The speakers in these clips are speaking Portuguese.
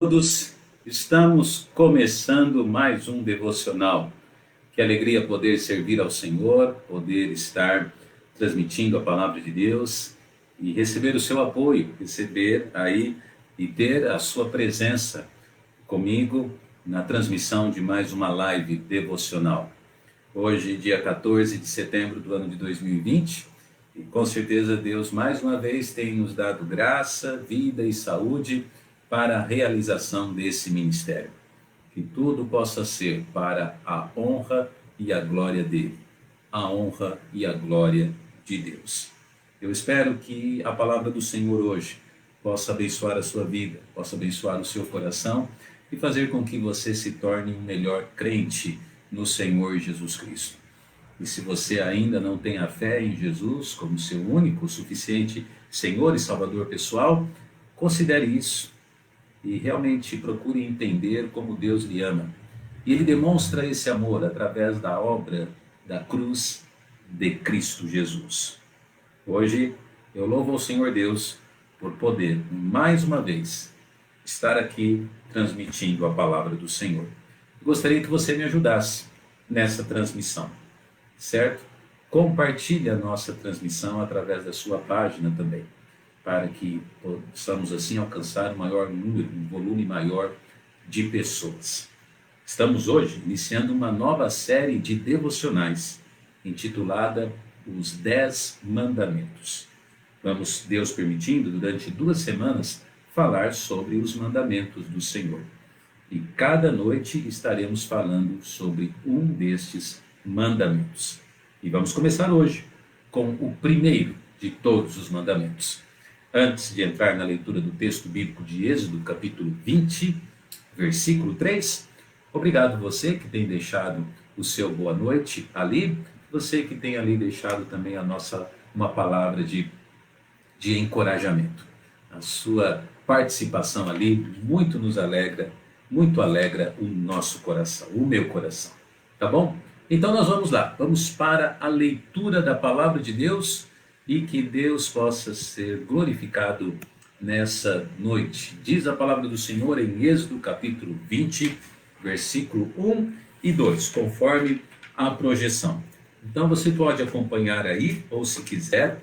Todos, estamos começando mais um devocional. Que alegria poder servir ao Senhor, poder estar transmitindo a palavra de Deus e receber o seu apoio, receber aí e ter a sua presença comigo na transmissão de mais uma live devocional. Hoje, dia 14 de setembro do ano de 2020, e com certeza Deus mais uma vez tem nos dado graça, vida e saúde para a realização desse ministério. Que tudo possa ser para a honra e a glória dele, a honra e a glória de Deus. Eu espero que a palavra do Senhor hoje possa abençoar a sua vida, possa abençoar o seu coração e fazer com que você se torne um melhor crente no Senhor Jesus Cristo. E se você ainda não tem a fé em Jesus como seu único, suficiente Senhor e Salvador pessoal, considere isso e realmente procure entender como Deus lhe ama. E Ele demonstra esse amor através da obra da cruz de Cristo Jesus. Hoje eu louvo ao Senhor Deus por poder, mais uma vez, estar aqui transmitindo a palavra do Senhor. Gostaria que você me ajudasse nessa transmissão, certo? Compartilhe a nossa transmissão através da sua página também, para que possamos assim alcançar um maior número, um volume maior de pessoas. Estamos hoje iniciando uma nova série de devocionais, intitulada Os 10 Mandamentos. Vamos, Deus permitindo, durante 2 semanas, falar sobre os mandamentos do Senhor. E cada noite estaremos falando sobre um destes mandamentos. E vamos começar hoje com o primeiro de todos os mandamentos. Antes de entrar na leitura do texto bíblico de Êxodo, capítulo 20, versículo 3, obrigado você que tem deixado o seu boa noite ali, você que tem ali deixado também uma palavra de encorajamento. A sua participação ali muito nos alegra, muito alegra o nosso coração, o meu coração. Tá bom? Então nós vamos lá, vamos para a leitura da palavra de Deus e que Deus possa ser glorificado nessa noite. Diz a palavra do Senhor em Êxodo capítulo 20, versículo 1 e 2, conforme a projeção. Então você pode acompanhar aí, ou se quiser,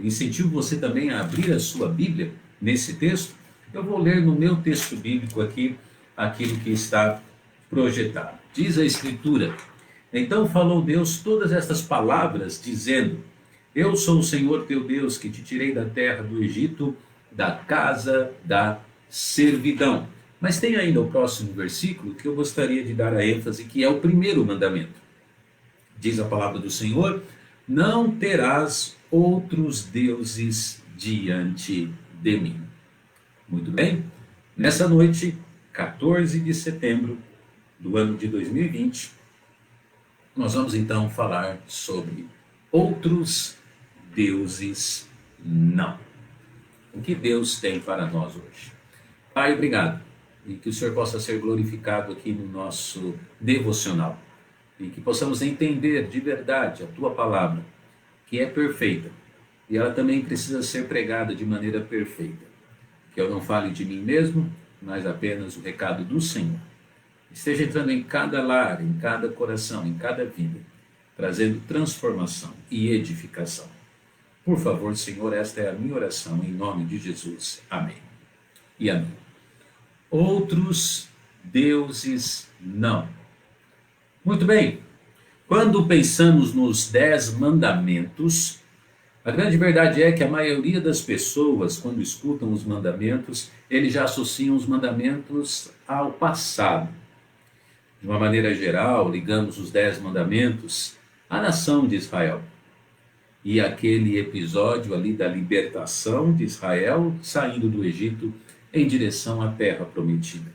incentivo você também a abrir a sua Bíblia nesse texto. Eu vou ler no meu texto bíblico aqui aquilo que está projetado. Diz a Escritura: então falou Deus todas estas palavras, dizendo: eu sou o Senhor teu Deus, que te tirei da terra do Egito, da casa da servidão. Mas tem ainda o próximo versículo que eu gostaria de dar a ênfase, que é o primeiro mandamento. Diz a palavra do Senhor: não terás outros deuses diante de mim. Muito bem, nessa noite, 14 de setembro do ano de 2020, nós vamos então falar sobre outros deuses não. O que Deus tem para nós hoje? Pai, obrigado. E que o Senhor possa ser glorificado aqui no nosso devocional. E que possamos entender de verdade a Tua palavra, que é perfeita. E ela também precisa ser pregada de maneira perfeita. Que eu não fale de mim mesmo, mas apenas o recado do Senhor. Esteja entrando em cada lar, em cada coração, em cada vida, trazendo transformação e edificação. Por favor, Senhor, esta é a minha oração, em nome de Jesus. Amém. E amém. Outros deuses não. Muito bem. Quando pensamos nos 10 mandamentos, a grande verdade é que a maioria das pessoas, quando escutam os mandamentos, eles já associam os mandamentos ao passado. De uma maneira geral, ligamos os 10 mandamentos à nação de Israel. E aquele episódio ali da libertação de Israel saindo do Egito em direção à terra prometida.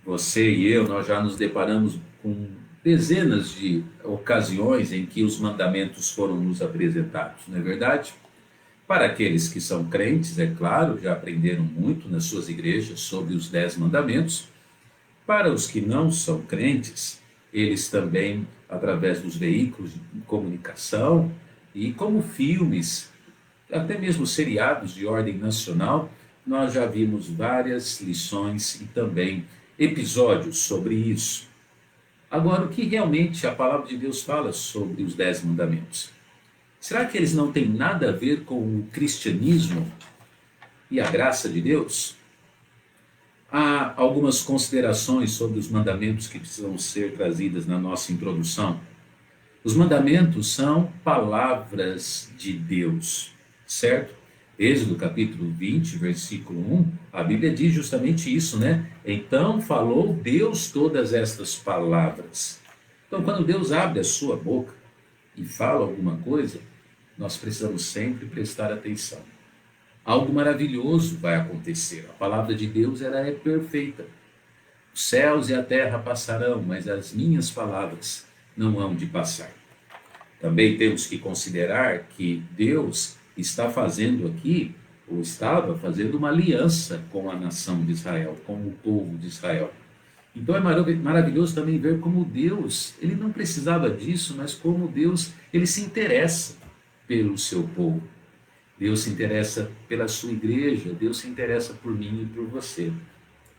Você e eu, nós já nos deparamos com dezenas de ocasiões em que os mandamentos foram nos apresentados, não é verdade? Para aqueles que são crentes, é claro, já aprenderam muito nas suas igrejas sobre os 10 mandamentos. Para os que não são crentes, eles também, através dos veículos de comunicação e como filmes, até mesmo seriados de ordem nacional, nós já vimos várias lições e também episódios sobre isso. Agora, o que realmente a palavra de Deus fala sobre os 10 mandamentos? Será que eles não têm nada a ver com o cristianismo e a graça de Deus? Há algumas considerações sobre os mandamentos que precisam ser trazidas na nossa introdução. Os mandamentos são palavras de Deus, certo? Êxodo capítulo 20, versículo 1, a Bíblia diz justamente isso, né? Então falou Deus todas estas palavras. Então, quando Deus abre a sua boca e fala alguma coisa, nós precisamos sempre prestar atenção. Algo maravilhoso vai acontecer. A palavra de Deus ela é perfeita. Os céus e a terra passarão, mas as minhas palavras não hão de passar. Também temos que considerar que Deus está fazendo aqui, ou estava fazendo uma aliança com a nação de Israel, com o povo de Israel. Então é maravilhoso também ver como Deus, ele não precisava disso, mas como Deus, ele se interessa pelo seu povo. Deus se interessa pela sua igreja, Deus se interessa por mim e por você.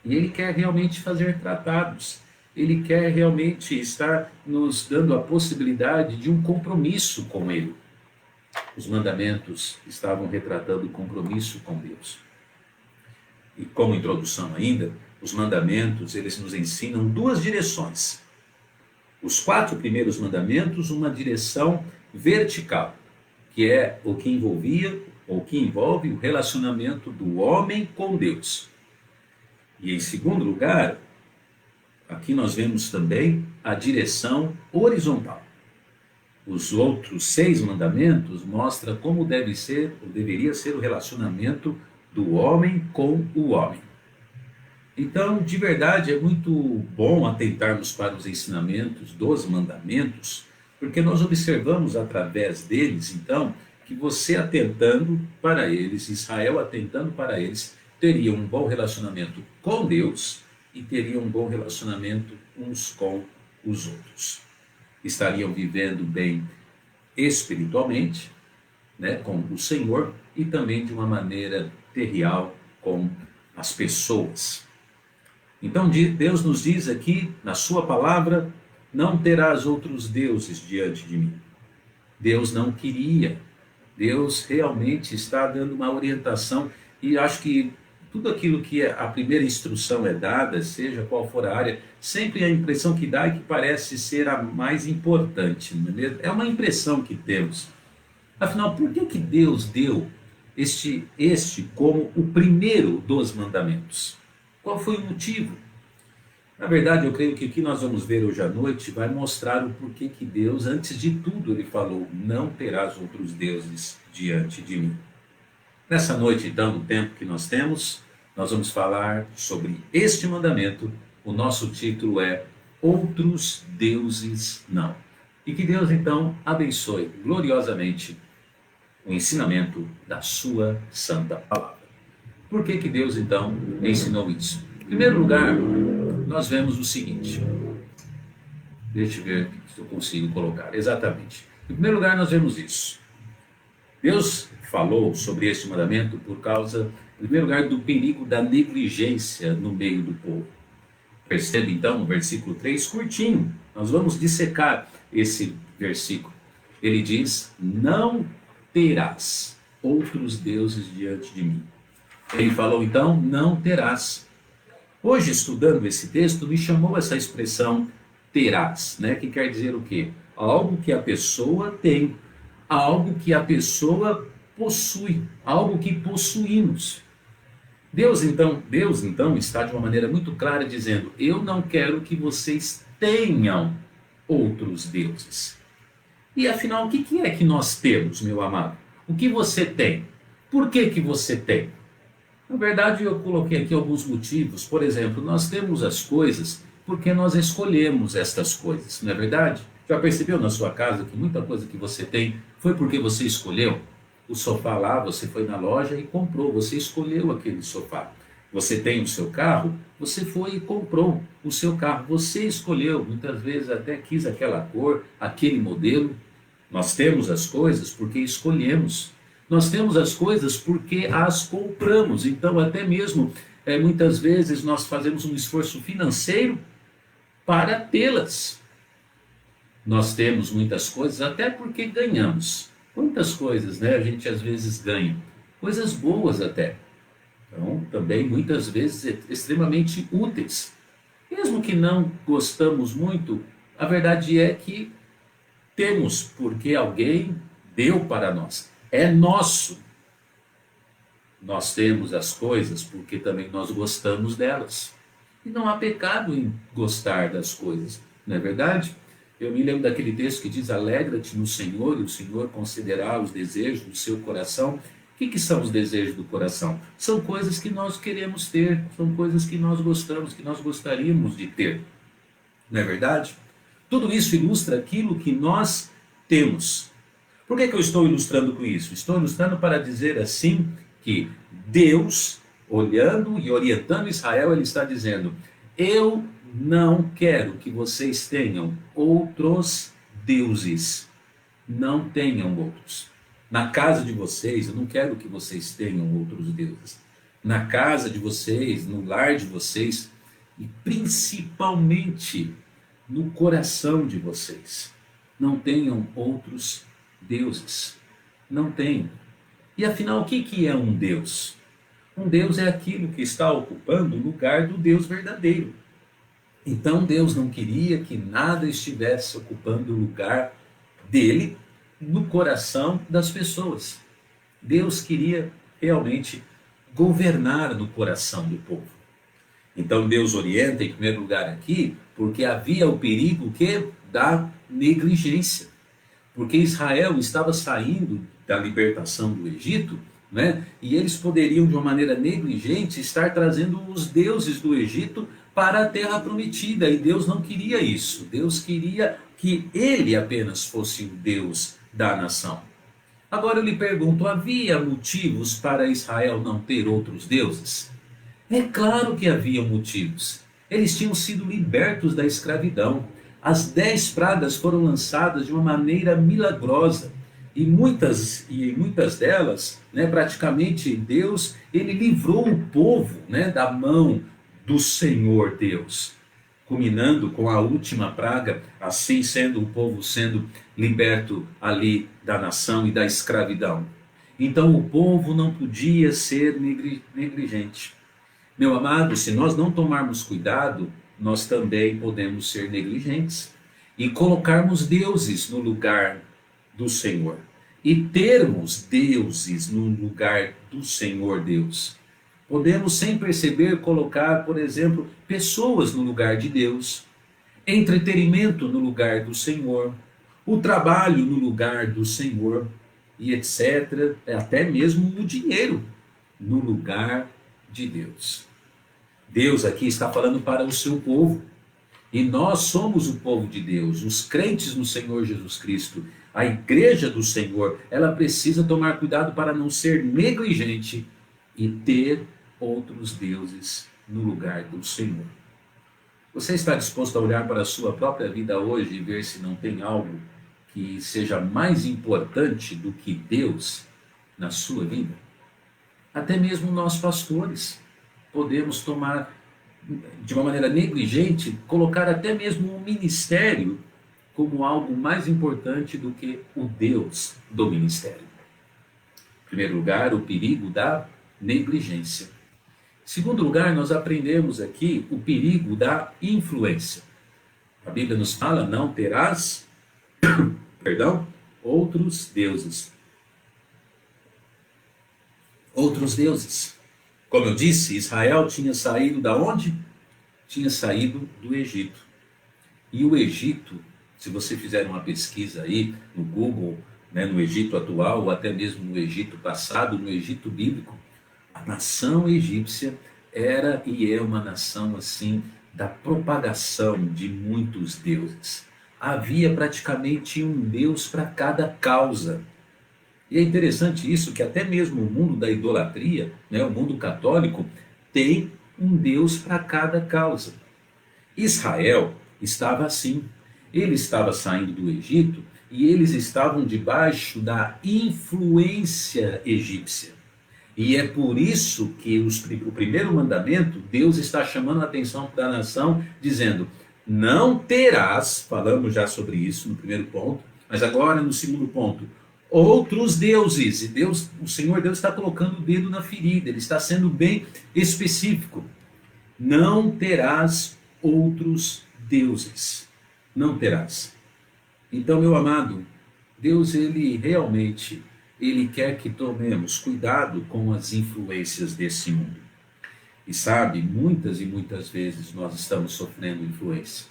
E ele quer realmente fazer tratados. Ele quer realmente estar nos dando a possibilidade de um compromisso com ele. Os mandamentos estavam retratando o compromisso com Deus. E como introdução ainda, os mandamentos, eles nos ensinam duas direções. Os 4 primeiros mandamentos, uma direção vertical, que é o que envolvia, ou que envolve o relacionamento do homem com Deus. E em segundo lugar, aqui nós vemos também a direção horizontal. Os outros 6 mandamentos mostram como deve ser, ou deveria ser o relacionamento do homem com o homem. Então, de verdade, é muito bom atentarmos para os ensinamentos dos mandamentos, porque nós observamos através deles, então, que você atentando para eles, Israel atentando para eles, teria um bom relacionamento com Deus e teria um bom relacionamento uns com os outros. Estariam vivendo bem espiritualmente, né, com o Senhor e também de uma maneira terrenal com as pessoas. Então Deus nos diz aqui na sua palavra, não terás outros deuses diante de mim. Deus não queria, Deus realmente está dando uma orientação e acho que tudo aquilo que a primeira instrução é dada, seja qual for a área, sempre a impressão que dá é que parece ser a mais importante, não é mesmo? É uma impressão que temos. Afinal, por que Deus deu este como o primeiro dos mandamentos? Qual foi o motivo? Na verdade, eu creio que o que nós vamos ver hoje à noite vai mostrar o porquê que Deus, antes de tudo, ele falou, não terás outros deuses diante de mim. Nessa noite, então, no tempo que nós temos, nós vamos falar sobre este mandamento. O nosso título é Outros Deuses Não. E que Deus, então, abençoe gloriosamente o ensinamento da sua santa palavra. Por que Deus, então, ensinou isso? Em primeiro lugar, nós vemos o seguinte. Deixa eu ver se eu consigo colocar. Exatamente. Em primeiro lugar, nós vemos isso. Deus falou sobre este mandamento por causa, em primeiro lugar, do perigo da negligência no meio do povo. Percebe então no versículo 3, curtinho, nós vamos dissecar esse versículo. Ele diz, não terás outros deuses diante de mim. Ele falou então, não terás. Hoje, estudando esse texto, me chamou essa expressão terás, né? Que quer dizer o quê? Algo que a pessoa tem, algo que a pessoa possui, algo que possuímos. Deus então está de uma maneira muito clara dizendo, eu não quero que vocês tenham outros deuses. E afinal, o que é que nós temos, meu amado? O que você tem? Por que você tem? Na verdade, eu coloquei aqui alguns motivos. Por exemplo, nós temos as coisas porque nós escolhemos estas coisas, não é verdade? Já percebeu na sua casa que muita coisa que você tem foi porque você escolheu? O sofá lá, você foi na loja e comprou, você escolheu aquele sofá. Você tem o seu carro, você foi e comprou o seu carro, você escolheu, muitas vezes até quis aquela cor, aquele modelo. Nós temos as coisas porque escolhemos. Nós temos as coisas porque as compramos. Então, até mesmo, muitas vezes, nós fazemos um esforço financeiro para tê-las. Nós temos muitas coisas até porque ganhamos. Quantas coisas, né, a gente às vezes ganha? Coisas boas até. Então, também muitas vezes extremamente úteis. Mesmo que não gostamos muito, a verdade é que temos porque alguém deu para nós. É nosso. Nós temos as coisas porque também nós gostamos delas. E não há pecado em gostar das coisas, não é verdade? Eu me lembro daquele texto que diz: alegra-te no Senhor, e o Senhor concederá os desejos do seu coração. O que são os desejos do coração? São coisas que nós queremos ter, são coisas que nós gostamos, que nós gostaríamos de ter. Não é verdade? Tudo isso ilustra aquilo que nós temos. Por que eu estou ilustrando com isso? Estou ilustrando para dizer assim que Deus, olhando e orientando Israel, ele está dizendo: eu não quero que vocês tenham outros deuses. Não tenham outros. Na casa de vocês, eu não quero que vocês tenham outros deuses. Na casa de vocês, no lar de vocês, e principalmente no coração de vocês, não tenham outros deuses. Não tenham. E afinal, o que é um Deus? Um Deus é aquilo que está ocupando o lugar do Deus verdadeiro. Então Deus não queria que nada estivesse ocupando o lugar dele no coração das pessoas. Deus queria realmente governar no coração do povo. Então Deus orienta em primeiro lugar aqui, porque havia o perigo da negligência. Porque Israel estava saindo da libertação do Egito, né? E eles poderiam de uma maneira negligente estar trazendo os deuses do Egito para a terra prometida, e Deus não queria isso. Deus queria que ele apenas fosse o Deus da nação. Agora eu lhe pergunto, havia motivos para Israel não ter outros deuses? É claro que havia motivos. Eles tinham sido libertos da escravidão. As 10 pragas foram lançadas de uma maneira milagrosa. E muitas delas, né, praticamente Deus, ele livrou o povo, né, da mão do Senhor Deus, culminando com a última praga, assim sendo o povo sendo liberto ali da nação e da escravidão. Então o povo não podia ser negligente. Meu amado, se nós não tomarmos cuidado, nós também podemos ser negligentes e colocarmos deuses no lugar do Senhor. E termos deuses no lugar do Senhor Deus. Podemos, sem perceber, colocar, por exemplo, pessoas no lugar de Deus, entretenimento no lugar do Senhor, o trabalho no lugar do Senhor, e etc. Até mesmo o dinheiro no lugar de Deus. Deus aqui está falando para o seu povo. E nós somos o povo de Deus, os crentes no Senhor Jesus Cristo. A igreja do Senhor, ela precisa tomar cuidado para não ser negligente e ter outros deuses no lugar do Senhor. Você está disposto a olhar para a sua própria vida hoje e ver se não tem algo que seja mais importante do que Deus na sua vida? Até mesmo nós pastores podemos tomar, de uma maneira negligente, colocar até mesmo o ministério como algo mais importante do que o Deus do ministério. Em primeiro lugar, o perigo da negligência. Em segundo lugar, nós aprendemos aqui o perigo da influência. A Bíblia nos fala: não terás, outros deuses. Outros deuses. Como eu disse, Israel tinha saído da onde? Tinha saído do Egito. E o Egito, se você fizer uma pesquisa aí no Google, né, no Egito atual, ou até mesmo no Egito passado, no Egito bíblico, a nação egípcia era e é uma nação assim da propagação de muitos deuses. Havia praticamente um deus para cada causa. E é interessante isso, que até mesmo o mundo da idolatria, né, o mundo católico, tem um Deus para cada causa. Israel estava assim. Ele estava saindo do Egito e eles estavam debaixo da influência egípcia. E é por isso que o primeiro mandamento, Deus está chamando a atenção da nação, dizendo: não terás, falamos já sobre isso no primeiro ponto, mas agora no segundo ponto, outros deuses. E Deus, o Senhor Deus está colocando o dedo na ferida, ele está sendo bem específico. Não terás outros deuses. Não terás. Então, meu amado, Deus, ele realmente, ele quer que tomemos cuidado com as influências desse mundo. E sabe, muitas e muitas vezes nós estamos sofrendo influência.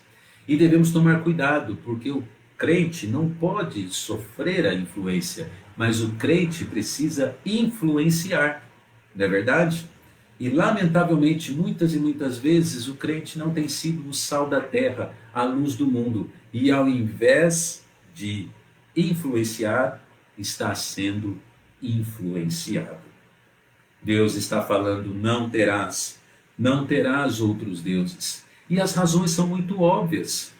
E devemos tomar cuidado, porque o crente não pode sofrer a influência, mas o crente precisa influenciar, não é verdade? E lamentavelmente, muitas e muitas vezes, o crente não tem sido o sal da terra, a luz do mundo. E ao invés de influenciar, está sendo influenciado. Deus está falando: não terás outros deuses. E as razões são muito óbvias.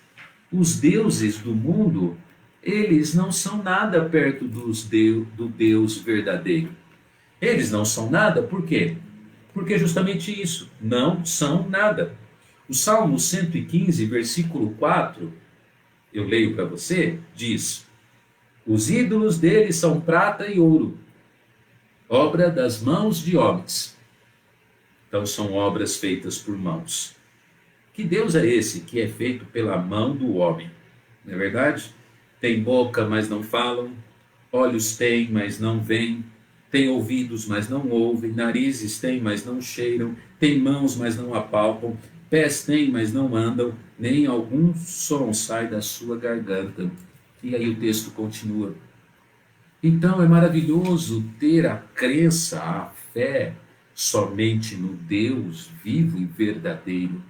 Os deuses do mundo, eles não são nada perto do Deus verdadeiro. Eles não são nada, por quê? Porque justamente isso, não são nada. O Salmo 115, versículo 4, eu leio para você, diz: os ídolos deles são prata e ouro, obra das mãos de homens. Então são obras feitas por mãos. Que Deus é esse que é feito pela mão do homem? Não é verdade? Tem boca, mas não falam. Olhos têm, mas não veem. Tem ouvidos, mas não ouvem. Narizes têm, mas não cheiram. Tem mãos, mas não apalpam. Pés têm, mas não andam. Nem algum som sai da sua garganta. E aí o texto continua. Então é maravilhoso ter a crença, a fé, somente no Deus vivo e verdadeiro.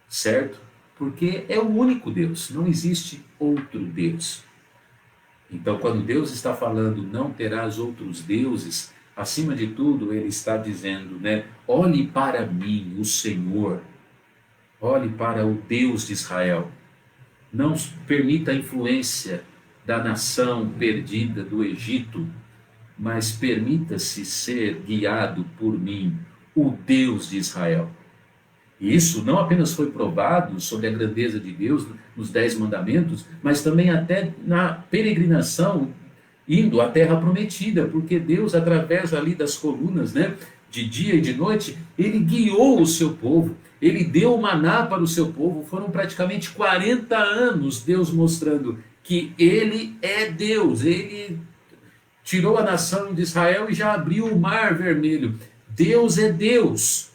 Certo? Porque é o único Deus, não existe outro Deus. Então, quando Deus está falando não terás outros deuses, acima de tudo, ele está dizendo, né? Olhe para mim, o Senhor. Olhe para o Deus de Israel. Não permita a influência da nação perdida do Egito, mas permita-se ser guiado por mim, o Deus de Israel. E isso não apenas foi provado sobre a grandeza de Deus nos 10 mandamentos, mas também até na peregrinação, indo à terra prometida, porque Deus, através ali das colunas, né, de dia e de noite, ele guiou o seu povo, ele deu o maná para o seu povo. Foram praticamente 40 anos Deus mostrando que ele é Deus. Ele tirou a nação de Israel e já abriu o mar vermelho. Deus é Deus.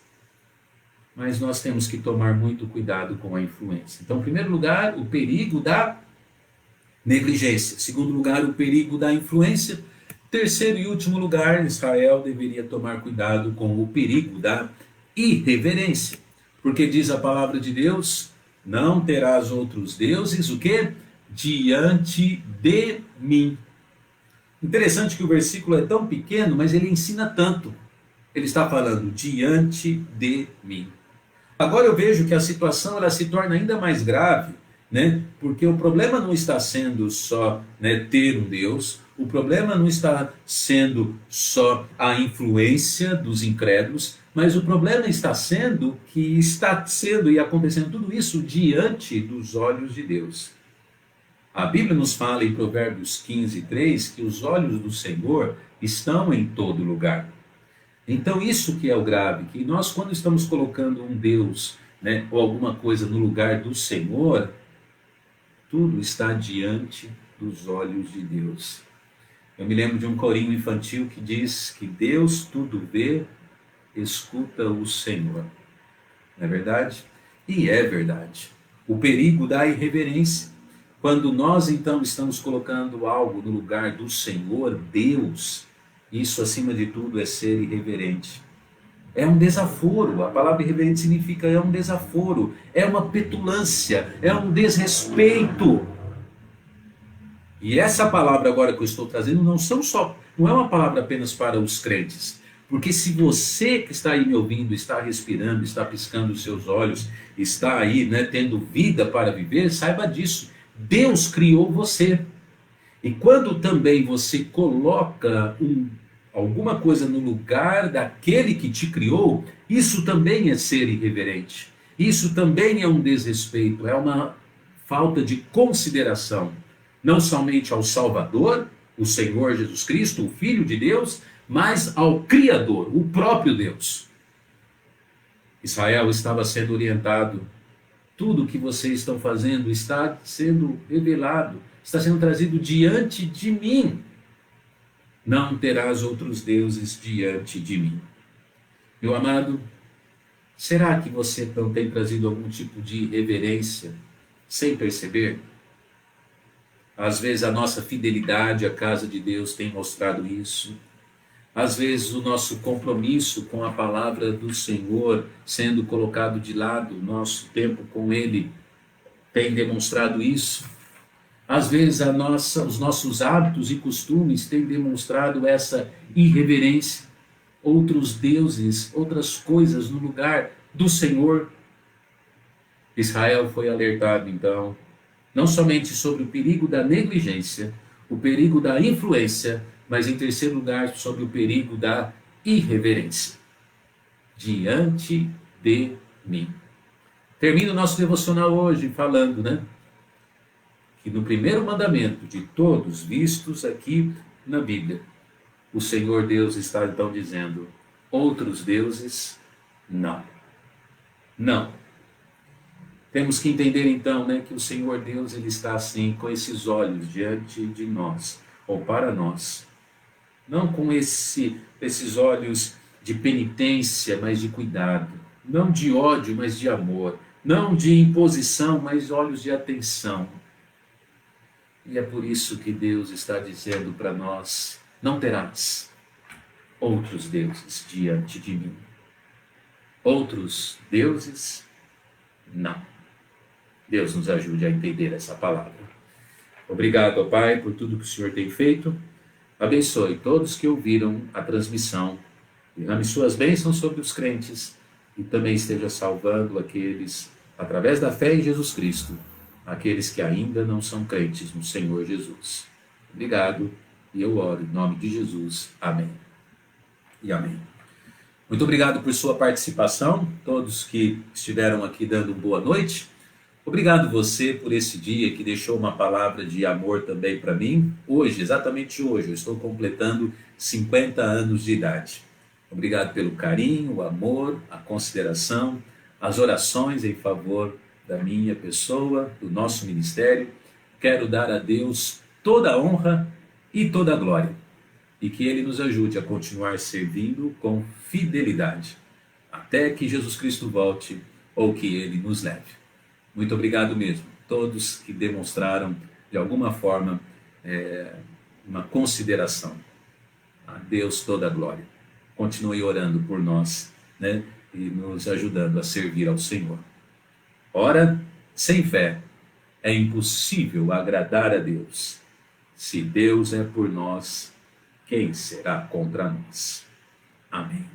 Mas nós temos que tomar muito cuidado com a influência. Então, em primeiro lugar, o perigo da negligência. Em segundo lugar, o perigo da influência. Terceiro e último lugar, Israel deveria tomar cuidado com o perigo da irreverência. Porque diz a palavra de Deus: não terás outros deuses, o quê? Diante de mim. Interessante que o versículo é tão pequeno, mas ele ensina tanto. Ele está falando diante de mim. Agora eu vejo que a situação ela se torna ainda mais grave, né? Porque o problema não está sendo só, né, ter um Deus, o problema não está sendo só a influência dos incrédulos, mas o problema está sendo que está sendo e acontecendo tudo isso diante dos olhos de Deus. A Bíblia nos fala em Provérbios 15:3 que os olhos do Senhor estão em todo lugar. Então isso que é o grave, que nós quando estamos colocando um Deus, né, ou alguma coisa no lugar do Senhor, tudo está diante dos olhos de Deus. Eu me lembro de um corinho infantil que diz que Deus tudo vê, escuta o Senhor. Não é verdade? E é verdade. O perigo da irreverência. Quando nós então estamos colocando algo no lugar do Senhor, Deus, isso acima de tudo é ser irreverente. É um desaforo. A palavra irreverente significa é um desaforo, é uma petulância, é um desrespeito. E essa palavra agora que eu estou trazendo não é uma palavra apenas para os crentes. Porque se você que está aí me ouvindo, está respirando, está piscando os seus olhos, está aí, né, tendo vida para viver, saiba disso. Deus criou você. E quando também você coloca alguma coisa no lugar daquele que te criou, isso também é ser irreverente. Isso também é um desrespeito, é uma falta de consideração, não somente ao Salvador, o Senhor Jesus Cristo, o Filho de Deus, mas ao Criador, o próprio Deus. Israel estava sendo orientado. Tudo o que vocês estão fazendo está sendo revelado, está sendo trazido diante de mim. Não terás outros deuses diante de mim. Meu amado, será que você não tem trazido algum tipo de reverência sem perceber? Às vezes a nossa fidelidade à casa de Deus tem mostrado isso. Às vezes o nosso compromisso com a palavra do Senhor sendo colocado de lado, nosso tempo com Ele tem demonstrado isso. Às vezes os nossos hábitos e costumes têm demonstrado essa irreverência. Outros deuses, outras coisas no lugar do Senhor. Israel foi alertado então, não somente sobre o perigo da negligência, o perigo da influência, mas em terceiro lugar sobre o perigo da irreverência. Diante de mim. Termino o nosso devocional hoje falando, que no primeiro mandamento de todos vistos aqui na Bíblia, o Senhor Deus está então dizendo: outros deuses, não. Não. Temos que entender então, que o Senhor Deus ele está assim com esses olhos diante de nós, ou para nós. Não com esses olhos de penitência, mas de cuidado. Não de ódio, mas de amor. Não de imposição, mas olhos de atenção. E é por isso que Deus está dizendo para nós: não terás outros deuses diante de mim. Outros deuses, não. Deus nos ajude a entender essa palavra. Obrigado, Pai, por tudo que o Senhor tem feito. Abençoe todos que ouviram a transmissão. Derrame suas bênçãos sobre os crentes e também esteja salvando aqueles, através da fé em Jesus Cristo, aqueles que ainda não são crentes no Senhor Jesus. Obrigado, e eu oro em nome de Jesus. Amém. E amém. Muito obrigado por sua participação, todos que estiveram aqui dando boa noite. Obrigado você por esse dia que deixou uma palavra de amor também para mim. Hoje, exatamente hoje, eu estou completando 50 anos de idade. Obrigado pelo carinho, o amor, a consideração, as orações em favor da minha pessoa, do nosso ministério. Quero dar a Deus toda a honra e toda a glória. E que Ele nos ajude a continuar servindo com fidelidade, até que Jesus Cristo volte ou que Ele nos leve. Muito obrigado mesmo, todos que demonstraram de alguma forma uma consideração. A Deus toda a glória. Continue orando por nós, e nos ajudando a servir ao Senhor. Ora, sem fé é impossível agradar a Deus. Se Deus é por nós, quem será contra nós? Amém.